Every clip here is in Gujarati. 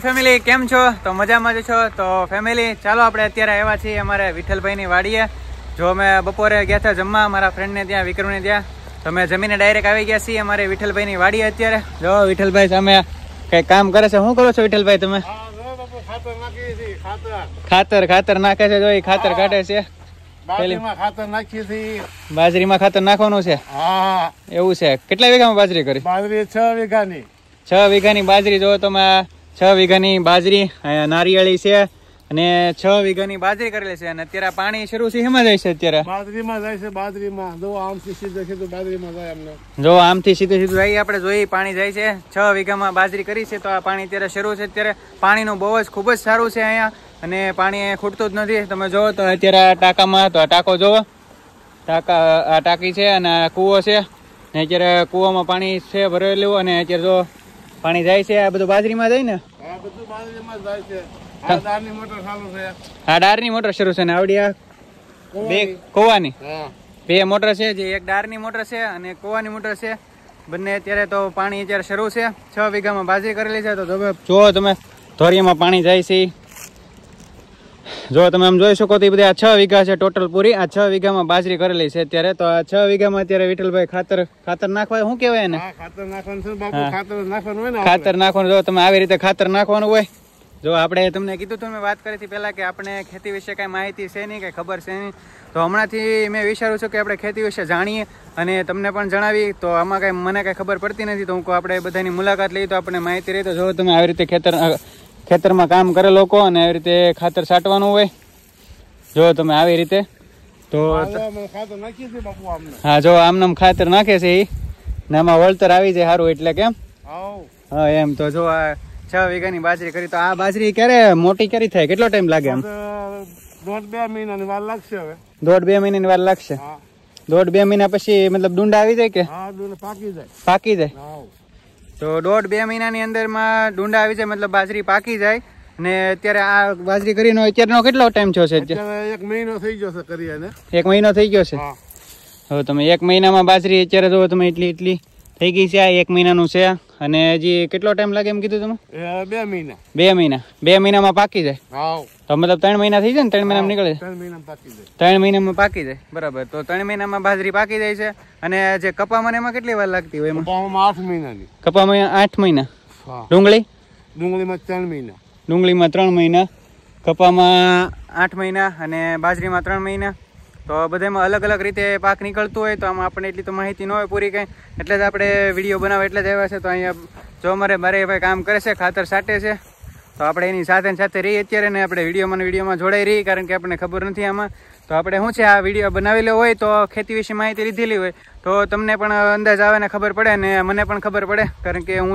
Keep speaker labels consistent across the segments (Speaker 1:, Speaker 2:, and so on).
Speaker 1: ફેમિલી કેમ છો? તો મજામાં જ છો? તો ફેમિલી ચાલો આપણે અત્યારે આવ્યા છીએ અમારે વિઠ્ઠલભાઈની વાડીએ. જો અમે બપોરે ગયા હતા જમવા અમારા ફ્રેન્ડને ત્યાં, વિક્રમને ત્યાં, તો અમે જમીને ડાયરેક્ટ આવી ગયા છીએ અમારે વિઠ્ઠલભાઈની વાડીએ અત્યારે. જો વિઠ્ઠલભાઈ સામે કઈ કામ કરે છે. શું કરો છો વિઠ્ઠલભાઈ તમે? ખાતર નાખે છે. જો એ ખાતર કાઢે છે. બાજરીમાં ખાતર નાખવાનું છે. એવું છે. કેટલા વીઘામાં બાજરી કરી?
Speaker 2: બાજરી 6 વીઘાની.
Speaker 1: 6 વીઘાની બાજરી. જો તમે 6 વીઘાની બાજરી નારિયેળી છે અને 6 વીઘાની બાજરી કરેલી છે. અને અત્યારે પાણી શરૂ છે. એમાં જાય છે અત્યારે
Speaker 2: બાજરીમાં જાય છે. બાજરીમાં જો આમથી સીધું બાજરીમાં જાય. અમને જો
Speaker 1: આમથી સીધું જાય. આપણે જોઈએ પાણી જાય છે. 6 વીઘામાં બાજરી કરી છે તો આ પાણી અત્યારે શરૂ છે. અત્યારે પાણીનું બહુ જ ખૂબ જ સારું છે અહીંયા અને પાણી ખૂટતું જ નથી. તમે જોવો તો અત્યારે આ ટાંકામાં, તો આ ટાંકો જોવો, આ ટાંકી છે અને આ કૂવો છે ને અત્યારે કૂવામાં પાણી છે ભરેલું. અને અત્યારે જો પાણી જાય છે. આ બધું બાજરીમાં જાય ને?
Speaker 2: હા, બધું બાજરીમાં જાય છે. આ ડારની મોટર ચાલુ છે.
Speaker 1: હા, ડારની મોટર શરૂ છે ને આવડી આ બે કૂવાની બે મોટર છે. જે એક ડારની મોટર છે અને કૂવાની મોટર છે. બંને અત્યારે તો પાણી અત્યારે શરૂ છે. 6 વીઘામાં બાજરી કરેલી છે. તો જો તમે ધોરિયામાં પાણી જાય છે. જો તમે આમ જોઈ શકો તો એ બધી આ 6 વીઘા છે ટોટલ પૂરી. આ 6 વીઘામાં બાજરી કરેલી છે અત્યારે. તો આ 6 વીઘામાં અત્યારે વિઠ્ઠલભાઈ ખાતર નાખવા, શું કહેવાય એને?
Speaker 2: ખાતર નાખવાનું છે બાપુ. ખાતર નાખવાનું હોય ને.
Speaker 1: ખાતર નાખવાનું. જો તમે આવી રીતે ખાતર નાખવાનું હોય. જો આપણે તમને કીધું તો મેં વાત કરી હતી પહેલા કે આપણે ખેતી વિશે કઈ માહિતી છે નહીં, કઈ ખબર છે નહીં. તો હમણાંથી મેં વિચારું છું કે આપણે ખેતી વિશે જાણીએ અને તમને પણ જણાવી. તો આમાં કઈ મને કઈ ખબર પડતી નથી. તો હું આપણે બધાની મુલાકાત લઈએ તો આપણે માહિતી રહી. તો જો તમે આવી રીતે ખેતરમાં કામ કરે લોકો અને આવી રીતે ખાતર છાંટવાનું હોય. જો તમે આવી રીતે તો હા, જો આમનામ ખાતર નાખે છે એ ને આમાં વળતર આવી જાય સારું. એટલે કેમ? હા એમ. તો જો આ 6 વીઘાની બાજરી કરી. તો આ બાજરી ક્યારે મોટી ક્યારે થાય? કેટલો ટાઈમ લાગે? એમ
Speaker 2: 1.5-2 મહિનાની વાર લાગશે. હવે
Speaker 1: 1.5-2 મહિનાની વાર લાગશે. 1.5-2 મહિના પછી મતલબ ડુંડા આવી જાય કે?
Speaker 2: હા, ડુંડા
Speaker 1: પાકી જાય. તો 1.5-2 મહિનાની અંદરમાં ડુંડા આવી જાય, મતલબ બાજરી પાકી જાય. અને અત્યારે આ બાજરી કરીને અત્યારનો કેટલો ટાઈમ થયો છે?
Speaker 2: 1 મહિનો થઈ ગયો છે કરી.
Speaker 1: 1 મહિનો થઈ ગયો છે. હવે તમે 1 મહિનામાં બાજરી અત્યારે જો તમે એટલી થઈ ગઈ છે. આ 1 મહિનાનું છે. અને હજી કેટલો ટાઈમ લાગે એમ કીધું તમે?
Speaker 2: 2 મહિના.
Speaker 1: 2 મહિનામાં પાકી જાય. તો મતલબ 3 મહિના થઈ જાય ને? 3 મહિનામાં નીકળે? 3 મહિનામાં પાકી જાય. બરાબર. તો 3 મહિનામાં બાજરી પાકી જાય છે. અને જે કપામાં એમાં કેટલી વાર લાગતી હોય?
Speaker 2: કપામાં 8 મહિનાની.
Speaker 1: કપામાં 8 મહિના.
Speaker 2: ડુંગળીમાં 3 મહિના.
Speaker 1: ડુંગળીમાં 3 મહિના, કપામાં 8 મહિના અને બાજરીમાં 3 મહિના. તો બધામાં અલગ અલગ રીતે પાક નીકળતું હોય. તો આમાં આપણને એટલી તો માહિતી ન હોય પૂરી કંઈ. એટલે જ આપણે વિડીયો બનાવવા એટલે જ આવ્યા છે. તો અહીંયા જો અમારે મારે ભાઈ કામ કરે છે, ખાતર છાંટે છે. તો આપણે એની સાથે રહીએ અત્યારે ને આપણે વિડીયોમાં જોડાઈ રહી. કારણ કે આપણને ખબર નથી આમાં. તો આપણે શું છે, આ વિડીયો બનાવેલો હોય તો ખેતી વિશે માહિતી લીધેલી હોય તો તમને પણ અંદાજ આવે ને ખબર પડે ને મને પણ ખબર પડે. કારણ કે હું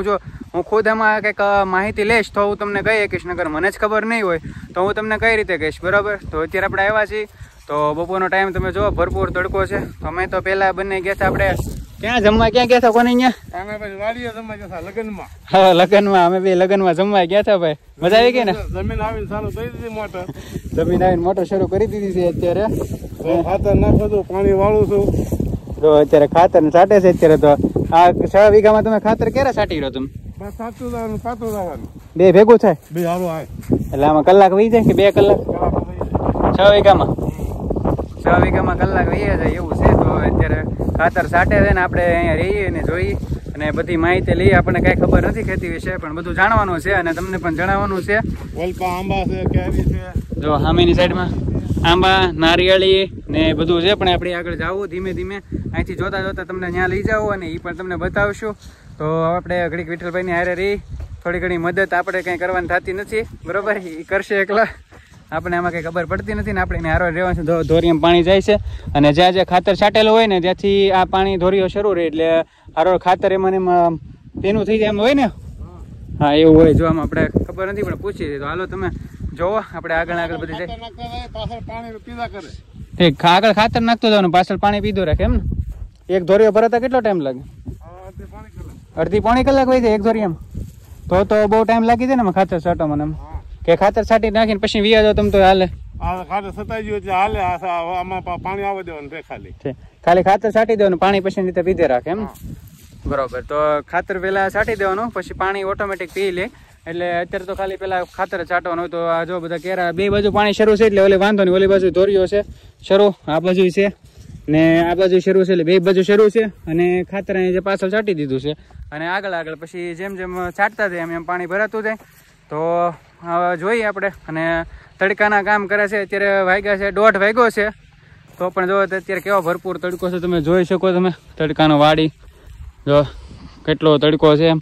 Speaker 1: ખુદ આમાં કંઈક માહિતી લઈશ તો હું તમને કહી શકીશ. નગર મને જ ખબર નહીં હોય તો હું તમને કઈ રીતે કહીશ. બરાબર. તો અત્યારે આપણે આવ્યા છીએ. તો બપોરનો ટાઈમ તમે જો ભરપૂર તડકો છે. તો અમે તો પહેલા બંને ગયા હતા. આપણે ક્યાં જમવા ગયા હતા? કોને અહીંયા?
Speaker 2: અમે પછી વાડીએ જમવા ગયા હતા લગ્નમાં.
Speaker 1: હા, લગ્નમાં. અમે બે લગ્નમાં જમવા ગયા હતા ભાઈ. મજા આવી ગઈ ને?
Speaker 2: જમીન આવીને ચાલુ કરી દીધી મોટર.
Speaker 1: જમીન આવીને મોટર શરૂ કરી દીધી છે અત્યારે.
Speaker 2: ખાતર નાખો છું, પાણી વાળું છું.
Speaker 1: તો અત્યારે ખાતર છાંટે છે અત્યારે. તો આ 6 વીઘામાં તમે ખાતર ક્યારે છાંટી રહ્યો? તમે
Speaker 2: બસ સાચું જવાનું, પાતું જવાનું.
Speaker 1: બે ભેગું થાય?
Speaker 2: બે હારું આવે.
Speaker 1: એટલે આમાં કલાક વહી જાય કે 2 કલાક? 6 વીઘામાં 6 વીઘામાં કલાક વહી જાય એવું છે. તો અત્યારે ખાતર છાંટે છે ને આપણે અહીંયા રહીએ ને જોઈએ અને બધી માહિતી લઈએ. આપણને કઈ ખબર નથી ખેતી વિશે પણ બધું જાણવાનું છે અને તમને પણ જણાવવાનું છે.
Speaker 2: વલપા આંબા છે, કેરી છે.
Speaker 1: જો સામેની સાઈડમાં આંબા, નારિયેળી ને બધું છે. પણ આપણે આગળ જવું ધીમે ધીમે. અહીંથી જોતા તમને ત્યાં લઈ જાવ અને એ પણ તમને બતાવશું. તો આપણે ઘડીક વિઠ્ઠલભાઈની હારે રહી. થોડી ઘણી મદદ આપણે કંઈ કરવાની થતી નથી. બરોબર. એ કરશે એકલા. આપણે આમાં કંઈ ખબર પડતી નથી ને આપણે એને હારો રહેવાનું છે. ધોરિયામાં પાણી જાય છે અને જ્યાં ખાતર છાંટેલું હોય ને ત્યાંથી આ પાણી ધોરિયો શરૂ રહે. એટલે હારો ખાતર એમાં તેનું થઈ જાય એમ હોય ને? હા, એવું હોય. જો આમાં આપણે ખબર નથી પણ પૂછી તો હાલો તમે જોવો. આપણે આગળ બધી જાય. ઠીક. આગળ ખાતર નાખતો જવાનું, પાછળ પાણી પીધું રાખે એમ ને? એક ધોરિયો ભરતા કેટલો ટાઈમ લાગે? અડધી પોણી કલાક હોય છે એક ધોરિયામાં. તો બહુ ટાઈમ લાગી જાય ને ખાતર છાંટો મને એમ કે ખાતર છાંટી નાખીને પછી વિયા જાવ તમે તો હાલે?
Speaker 2: ખાતર છટાઈ ગયું એટલે હાલે. આમાં પાણી આવવા દેવાનું
Speaker 1: ખાલી ખાતર છાંટી દેવાનું, પાણી પછી રીતે પીધે રાખે એમ? બરોબર. તો ખાતર પેલા છાંટી દેવાનું પછી પાણી ઓટોમેટિક પી લે એટલે અત્યારે તો ખાલી પેલા ખાતર છાંટવાનું હોય. તો આ જો બધા કેરા બે બાજુ પાણી શરૂ છે એટલે ઓલે વાંધો નહીં. ઓલી બાજુ ધોરીઓ છે શરૂ, આ બાજુ છે ને આ બાજુ શરૂ છે એટલે બે બાજુ શરૂ છે. અને ખાતર અહીં જે પાછળ છાંટી દીધું છે અને આગળ પછી જેમ જેમ છાંટતા જાય એમ પાણી ભરાતું જાય. તો જોઈએ આપણે. અને તડકાના કામ કરે છે. અત્યારે વાગ્યા છે 1:30 વાગ્યો છે. તો પણ જો અત્યારે કેવો ભરપૂર તડકો છે, તમે જોઈ શકો. તમે તડકાનો વાડી જો કેટલો તડકો છે. એમ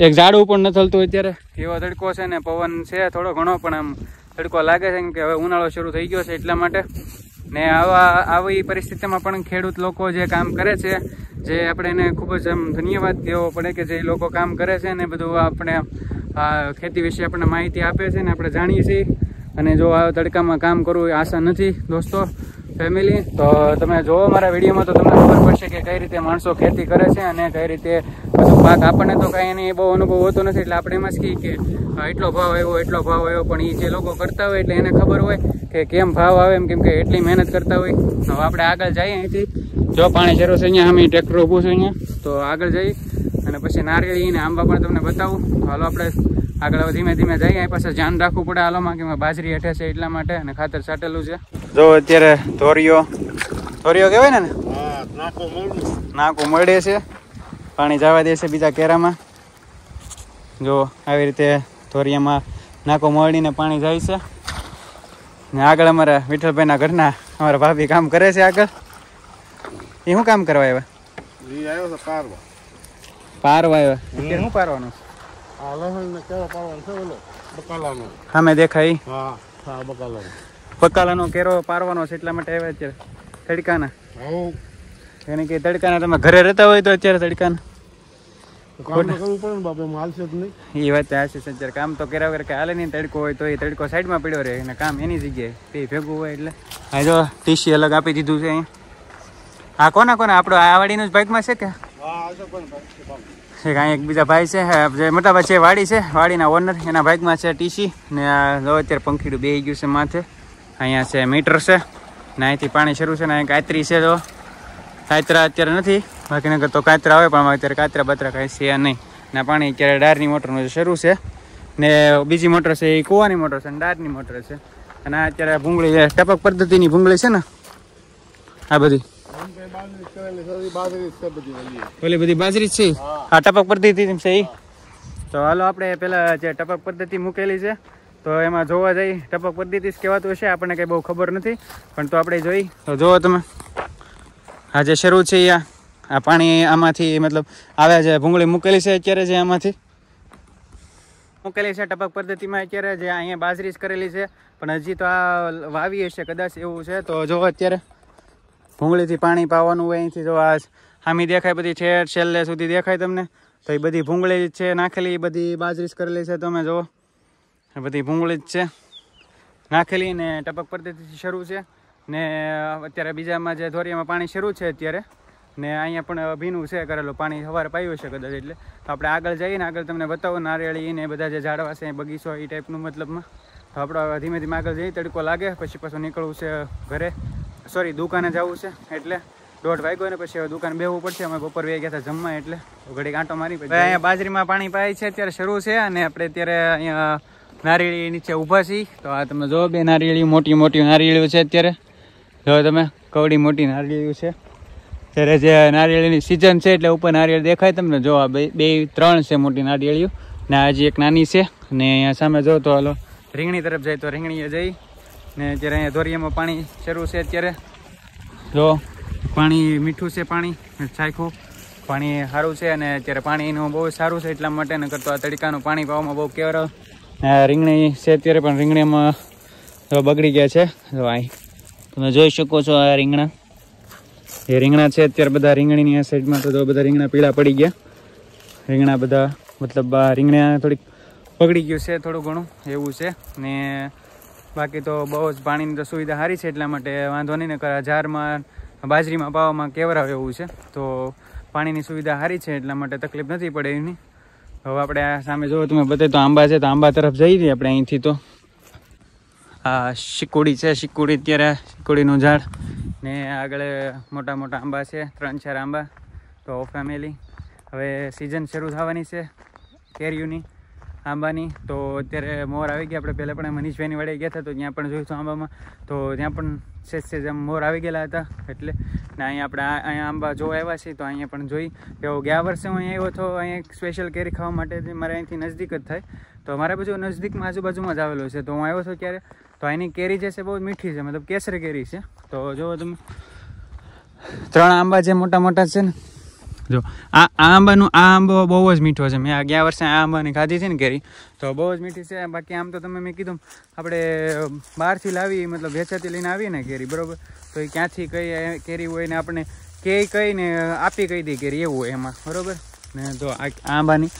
Speaker 1: એક ઝાડું પણ નથી હલતું અત્યારે, એવો તડકો છે. ને પવન છે થોડો ઘણો, પણ આમ તડકો લાગે છે કે હવે ઉનાળો શરૂ થઈ ગયો છે એટલા માટે. ને આવી પરિસ્થિતિમાં પણ ખેડૂત લોકો જે કામ કરે છે, જે આપણે એને ખૂબ જ આમ ધન્યવાદ દેવો પડે કે જે લોકો કામ કરે છે ને બધું આપણે ખેતી વિશે આપણને માહિતી આપે છે ને આપણે જાણીએ છીએ. અને જો આ તડકામાં કામ કરવું એ આશા નથી દોસ્તો, ફેમિલી. તો તમે જોવો મારા વિડીયોમાં તો તમને ખબર પડશે કે કઈ રીતે માણસો ખેતી કરે છે અને કઈ રીતે બધું પાક. આપણને તો કાંઈ એની બહુ અનુભવ હોતો નથી એટલે આપણે એમાં જ કહીએ કે એટલો ભાવ આવ્યો એટલો ભાવ આવ્યો. પણ એ જે લોકો કરતા હોય એટલે એને ખબર હોય કે કેમ ભાવ આવે એમ, કેમ કે એટલી મહેનત કરતા હોય. હવે આપણે આગળ જઈએ અહીંથી. જો પાણી શરૂ છે અહીંયા, અમે ટ્રેક્ટર ઊભું છે અહીંયા. તો આગળ જઈ અને પછી નારિયેળી અને આંબા પણ તમને બતાવું. હાલો આપણે આગળ ધીમે ધીમે જઈએ. અહીં પાછળ ધ્યાન રાખવું પડે હાલોમાં, કે બાજરી હેઠે છે એટલા માટે. અને ખાતર છાંટેલું છે. જો અત્યારે ધોરીઓ કહેવાય ને, નાકું મળે છે. પાણી જવા દે છે બીજા કેરામાં. જો આવી રીતે ધોરિયામાં નાકો મળીને પાણી જાય છે. ને આગળ અમારા વિઠ્ઠલભાઈના ઘરના અમારા ભાભી કામ કરે છે આગળ. એ શું કામ કરવા આવ્યા? પારવા આવ્યા. અત્યારે શું પારવાનું છે? સામે દેખાય બકાલાનો કેરો પારવાનો છે એટલા માટે આવ્યા અત્યારે તડકાના. એને કે તડકાના તમે ઘરે રહેતા હોય તો અત્યારે તડકાના એ વાત હાચી છે. અત્યારે કામ તો કર્યા વગર કઈ હાલે નહીં. તડકો હોય તો એ તડકો સાઈડમાં પડ્યો રહે અને કામ એની જગ્યાએ તે ભેગું હોય. એટલે આ જો ટીસી અલગ આપી દીધું છે અહીંયા. આ કોના આપણો આ વાડીનું જ બાઇકમાં છે કે કાંઈ એક બીજા ભાઈ છે જે મોટા છે વાડી છે, વાડીના ઓનર, એના બાઇકમાં છે ટીસી. ને આ અત્યારે પંખીડું બેસી ગયું છે માથે. અહીંયા છે મીટર છે ને અહીંથી પાણી શરૂ છે. ને અહીં કાતરી છે. જો કાતરા અત્યારે નથી, બાકી નગર તો કાતરા આવે, પણ અત્યારે કાતરા બાતરા કાંઈ છે નહીં. ને પાણી અત્યારે ડારની મોટરનું શરૂ છે. ને બીજી મોટર છે એ કૂવાની મોટર છે અને ડારની મોટર છે. અને આ અત્યારે ભૂંગળી છે, ટપક પદ્ધતિની ભૂંગળી છે ને આ બધી. ઓલી બધી બાજરી છે, આ ટપક પદ્ધતિ છે એ. તો હાલો આપણે પેલા જે ટપક પદ્ધતિ મૂકેલી છે તો એમાં જોવા જઈએ. ટપક પદ્ધતિ જ કહેવાતું હશે, આપણને કંઈ બહુ ખબર નથી, પણ તો આપણે જોઈ. તો જુઓ તમે આ જે શરૂ છે આ પાણી આમાંથી મતલબ આવે છે. ભૂંગળી મૂકેલી છે અત્યારે જે આમાંથી મૂકેલી છે ટપક પદ્ધતિમાં અત્યારે જે અહીંયા બાજરી જ કરેલી છે, પણ હજી તો આ વાવી હશે કદાચ એવું છે. તો જો અત્યારે ભૂંગળીથી પાણી પાવાનું હોય અહીંથી. જો આ સામી દેખાય બધી ઠેઠ છેલ્લે સુધી દેખાય તમને. તો એ બધી ભૂંગળી જ છે નાખેલી, એ બધી બાજરી જ કરેલી છે. તમે જુઓ બધી ભૂંગળી જ છે નાખેલી ને ટપક પદ્ધતિથી શરૂ છે. ને અત્યારે બીજામાં જે ધોરિયામાં પાણી શરૂ છે અત્યારે, ને અહીંયા પણ ભીનું છે કરેલું પાણી, સવારે પાયું છે કદાચ. એટલે તો આપણે આગળ જઈએ ને આગળ તમને બતાવો નારિયેળી ને બધા જે ઝાડવા છે બગીચો એ ટાઈપનું મતલબમાં. તો આપણે ધીમે ધીમે આગળ જઈએ. તડકો લાગે પછી પાછું નીકળવું છે ઘરે, સોરી દુકાને જવું છે. એટલે 1:30 વાગ્યો ને પછી હવે દુકાને બેસવું પડશે. અમે બપોર વે ગયા હતા જમવા, એટલે ઘડીક આંટો મારી. પછી અહીંયા બાજરીમાં પાણી પાય છે અત્યારે શરૂ છે. અને આપણે અત્યારે અહીંયા નારિયેળી નીચે ઊભા છીએ. તો આ તમે જો બે નારિયેળી, મોટી મોટી નારિયેળીઓ છે અત્યારે. જો તમે કવડી મોટી નારિયેળીઓ છે. ત્યારે જે નારિયેળીની સિઝન છે એટલે ઉપર નારિયેળ દેખાય તમને. જો આ 2-3 છે મોટી નારિયેળીઓ ને હજી એક નાની છે. ને અહીંયા સામે જો તો હાલો રીંગણી તરફ જાય તો રીંગણીએ જઈ. ને અત્યારે અહીંયા ધોરિયામાં પાણી શરૂ છે અત્યારે. જો પાણી મીઠું છે, પાણી ચાખ્યું પાણી સારું છે. અને અત્યારે પાણીનું બહુ સારું છે એટલા માટે. ન કરતો આ તડકાનું પાણી પાવામાં બહુ કેવર. રીંગણી છે અત્યારે, પણ રીંગણીમાં બગડી ગયા છે. જો અહીં તમે જોઈ શકો છો આ રીંગણા, એ રીંગણા છે અત્યારે બધા. રીંગણીની આ સાઈડમાં તો બધા રીંગણા પીળા પડી ગયા. રીંગણા બધા મતલબ રીંગણા થોડીક બગડી ગયું છે થોડું ઘણું એવું છે. ને બાકી તો બહુ જ પાણીની તો સુવિધા સારી છે એટલા માટે વાંધો નહીં. ને ઝારમાં બાજરીમાં પાવામાં કેવરાવ એવું છે. તો પાણીની સુવિધા સારી છે એટલા માટે તકલીફ નથી પડે એની. હવે આપણે આ સામે જોવો તમે બધે તો આંબા છે, તો આંબા તરફ જઈ છીએ આપણે અહીંથી. તો આ શીકુડી છે, શીકુડી અત્યારે શીકુડીનું ઝાડ ને આગળ મોટા મોટા આંબા છે, 3-4 આંબા. તો ફેમિલી હવે સિઝન શરૂ થવાની છે કેરીઓની. આંબાની. તો અત્યારે મોર આવી ગયા. આપણે પહેલાં પણ મનીષભાઈની વાડે ગયા હતા તો ત્યાં પણ જોઈશું આંબામાં. તો ત્યાં પણ સેજ આમ મોર આવી ગયેલા હતા. એટલે ને અહીંયા આપણે અહીંયા આંબા જોવા આવ્યા છીએ. તો અહીંયા પણ જોઈ કે ગયા વર્ષે હું અહીંયા આવ્યો હતો. અહીંયા સ્પેશિયલ કેરી ખાવા માટે મારે અહીંથી નજદીક જ થાય. તો મારા બાજુ નજદીકમાં આજુબાજુમાં જ આવેલો છે. તો હું આવ્યો છું ત્યારે તો અહીંની કેરી જે છે બહુ મીઠી છે, મતલબ કેસરી કેરી છે. તો જો તમે 3 આંબા જે મોટા મોટા છે ને, જો આ આંબો બહુ જ મીઠો છે. મેં ગયા વર્ષે આ આંબાની ખાધી છે ને કેરી, તો બહુ જ મીઠી છે. બાકી આમ તો તમે મેં કીધું આપણે બહારથી લાવી, મતલબ વેચાતી લઈને આવીએ ને કેરી, બરાબર, તો એ ક્યાંથી કઈ કેરી હોય ને આપણે કહીને આપી કહી દઈએ કેરી, એવું હોય એમાં, બરાબર ને. તો આ આંબાની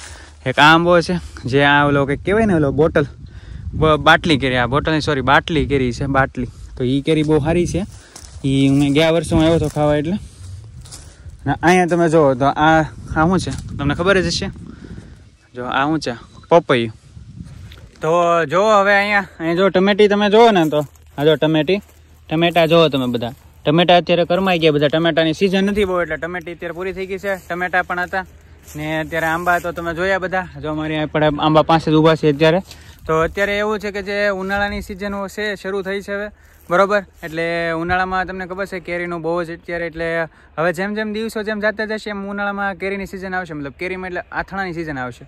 Speaker 1: એક આંબો છે જે આ ઓલો કંઈક કહેવાય ને, ઓલો બાટલી કેરી, આ બોટલની સોરી બાટલી કેરી છે, બાટલી. તો એ કેરી બહુ સારી છે. એ મેં ગયા વર્ષે હું આવ્યો હતો ખાવા. એટલે અહીંયા તમે જુઓ તો આ શું છે તમને ખબર જ હશે. જો આ શું છે, પપૈયું. તો જો હવે અહીંયા જો ટમેટી તમે જુઓ ને, તો આ જો ટમેટા જુઓ તમે બધા. ટમેટા અત્યારે કરમાઈ ગયા બધા. ટમેટાની સિઝન નથી બહુ, એટલે ટમેટી અત્યારે પૂરી થઈ ગઈ છે. ટમેટા પણ હતા ને અત્યારે આંબા તો તમે જોયા બધા. જો અમારી આપણે આંબા પાસે જ ઊભા છે અત્યારે. તો અત્યારે એવું છે કે જે ઉનાળાની સિઝન છે શરૂ થઈ છે હવે, બરોબર. એટલે ઉનાળામાં તમને ખબર છે કેરીનું બહુ જ અત્યારે, એટલે હવે જેમ દિવસો જતા જશે એમ ઉનાળામાં કેરીની સિઝન આવશે. મતલબ કેરીમાં એટલે આથણાની સિઝન આવશે.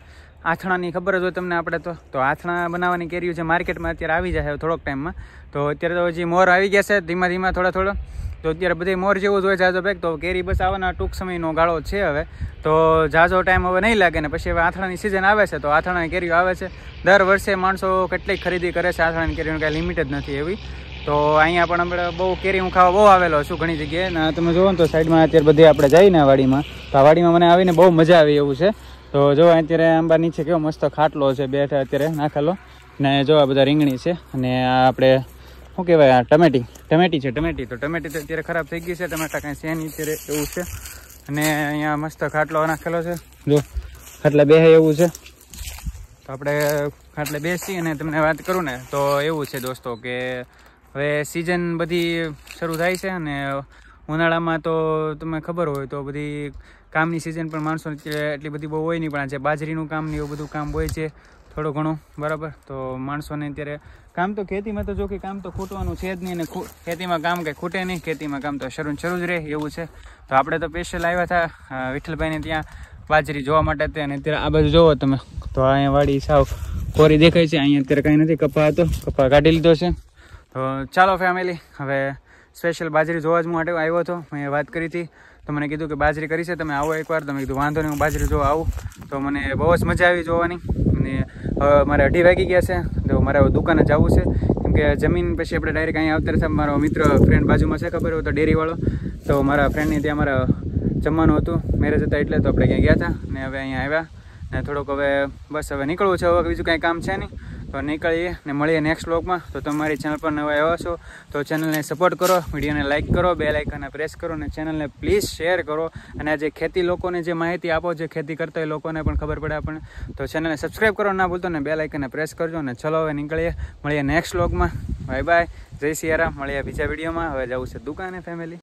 Speaker 1: આથણાની ખબર જ હોય તમને આપણે તો આથણા બનાવવાની કેરીઓ છે માર્કેટમાં અત્યારે આવી જશે થોડોક ટાઈમમાં. તો અત્યારે તો હજી મોર આવી ગયા છે ધીમા થોડો. તો અત્યારે બધે મોર જેવું જ હોય જાજો પેક. તો કેરી બસ આવવાના ટૂંક સમયનો ગાળો છે હવે. તો જાજો ટાઈમ હવે નહીં લાગે ને પછી હવે આથણાની સિઝન આવે છે. તો આથણાની કેરીઓ આવે છે દર વર્ષે. માણસો કેટલીક ખરીદી કરે છે આથણાની કેરીઓની, કાંઈ લિમિટ જ નથી એવી. તો અહીંયા પણ આપણે બહુ કેરી હું ખાવા બહુ આવેલો છું ઘણી જગ્યાએ. ને તમે જુઓ ને તો સાઈડમાં અત્યારે બધી આપણે જઈએ ને વાડીમાં, તો આ વાડીમાં મને આવીને બહુ મજા આવી એવું છે. તો જો અત્યારે આંબા નીચે કેવો મસ્ત ખાટલો છે બેઠા અત્યારે નાખેલો. ને જો આ બધા રીંગણી છે અને આ આપણે શું કહેવાય, આ ટમેટી છે. તો ટમેટી તો અત્યારે ખરાબ થઈ ગઈ છે. ટમેટા કાંઈ છે નહીં અત્યારે એવું છે. અને અહીંયા મસ્ત ખાટલો નાખેલો છે. જો ખાટલા બેહે એવું છે. તો આપણે ખાટલે બેસી અને તમને વાત કરું ને તો એવું છે દોસ્તો કે હવે સિઝન બધી શરૂ થાય છે. અને ઉનાળામાં તો તમને ખબર હોય તો બધી કામની સિઝન પણ માણસો એટલી બધી બહુ હોય નહીં, પણ આજે બાજરીનું કામ ને એવું બધું કામ હોય છે થોડું ઘણું, બરાબર. તો માણસોને અત્યારે કામ તો ખેતીમાં તો જો કે કામ તો ખૂટવાનું છે જ નહીં. અને ખેતીમાં કામ કંઈ ખૂટે નહીં, ખેતીમાં કામ તો શરૂ જ રહે એવું છે. તો આપણે તો સ્પેશિયલ આવ્યા હતા વિઠ્ઠલભાઈને ત્યાં બાજરી જોવા માટે. અને અત્યારે આ બાજુ જોવો તમે તો અહીંયા વાડી સાવ કોરી દેખાય છે. અહીંયા અત્યારે કાંઈ નથી, કપા કાઢી લીધો છે. તો ચાલો ફેમિલી, હવે સ્પેશિયલ બાજરી જોવા જ હું માટે આવ્યો હતો. મેં વાત કરી હતી તો મને કીધું કે બાજરી કરી છે, તમે આવો એકવાર. તમે કીધું વાંધો નહીં, હું બાજરી જોવા આવું. તો મને બહુ જ મજા આવી જોવાની. અને હવે મારે 2:30 વાગી ગયા છે. તો મારે હવે દુકાને જવું છે, કેમ કે જમીન પછી આપણે ડાયરેક્ટ અહીંયા આવતા રહેતા. મારો મિત્ર ફ્રેન્ડ બાજુમાં છે ખબર હોય તો ડેરીવાળો. તો મારા ફ્રેન્ડની ત્યાં મારા જમવાનું હતું, મેરેજ હતા, એટલે તો આપણે ક્યાં ગયા હતા. ને હવે અહીંયા આવ્યા ને થોડુંક હવે બસ હવે નીકળવું છે. હવે બીજું કાંઈ કામ છે નહીં, તો નીકળીએ ને મળીએ નેક્સ્ટ વ્લોગમાં. તો તમારી ચેનલ પર નવા આવ્યા છો તો ચેનલને સપોર્ટ કરો, વિડીયોને લાઇક કરો, બેલ આઇકનને પ્રેસ કરો અને ચેનલને પ્લીઝ શેર કરો. અને જે ખેતી લોકોને જે માહિતી આપો, જે ખેતી કરતા હોય લોકોને પણ ખબર પડે આપણને. તો ચેનલને સબસ્ક્રાઈબ કરો ના ભૂલતો ને બેલ આઇકનને પ્રેસ કરજો. અને ચલો હવે નીકળીએ, મળીએ નેક્સ્ટ વ્લોગમાં. બાય જય સિયારામ. મળીએ બીજા વિડીયોમાં. હવે જવું છે દુકાને ફેમિલી.